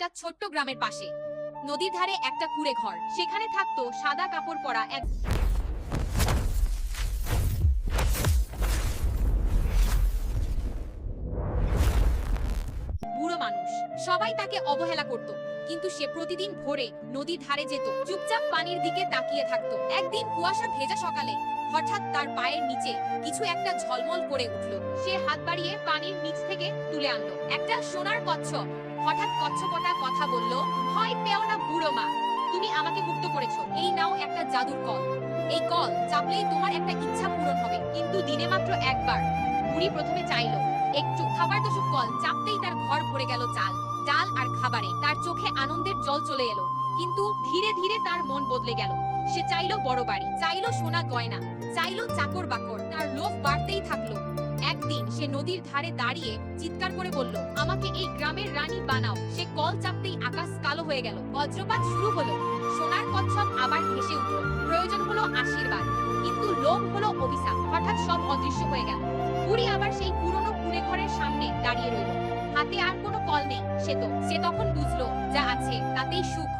একটা ছোট্ট গ্রামের পাশে নদীর ধারে একটা কুঁড়ে ঘর। সেখানে থাকতো সাদা কাপড় পরা এক বুড়ো মানুষ। সবাই তাকে অবহেলা করত, কিন্তু সে প্রতিদিন ভোরে নদীর ধারে যেত, চুপচাপ পানির দিকে তাকিয়ে থাকতো। একদিন কুয়াশা ভেজা সকালে হঠাৎ তার পায়ের নিচে কিছু একটা ঝলমল করে উঠল। সে হাত বাড়িয়ে পানির নিচ থেকে তুলে আনলো একটা সোনার কচ্ছপ। হঠাৎ কচ্ছপটা কথা বলল, ভয় পেও না বুড়ো মা, তুমি আমাকে মুক্ত করেছো। এই নাও একটা জাদুর কল। এই কল চাপলেই তোমার একটা ইচ্ছা পূরণ হবে, কিন্তু দিনে মাত্র একবার। বুড়ি প্রথমে চাইলো একটু খাবার, দোষক কল চাপতেই তার ঘর ভরে গেল চাল, ডাল আর খাবারে। তার চোখে আনন্দের জল চলে এলো, কিন্তু ধীরে ধীরে তার মন বদলে গেল। সে চাইলো বড় বাড়ি, চাইলো সোনা গয়না, চাইলো চাকর বাকর। তার লোভ বাড়তেই থাকলো। একদিন সে নদীর ধারে দাঁড়িয়ে চিৎকার করে বলল, আমাকে এই গ্রামের রানী বানাও। সে কল চাপতেই আকাশ কালো হয়ে গেল, বজ্রপাত শুরু হলো, সোনার কচ্ছপ আবার ভেসে উঠল। প্রয়োজন হলো আশীর্বাদ, কিন্তু লোভ হলো অভিশাপ। হঠাৎ সব অদৃশ্য হয়ে গেল। বুড়ি আবার সেই পুরনো কুঁড়ে ঘরের সামনে দাঁড়িয়ে রইল, হাতে আর কোনো কল নেই। সে তখন বুঝলো, যা আছে তাতেই সুখ।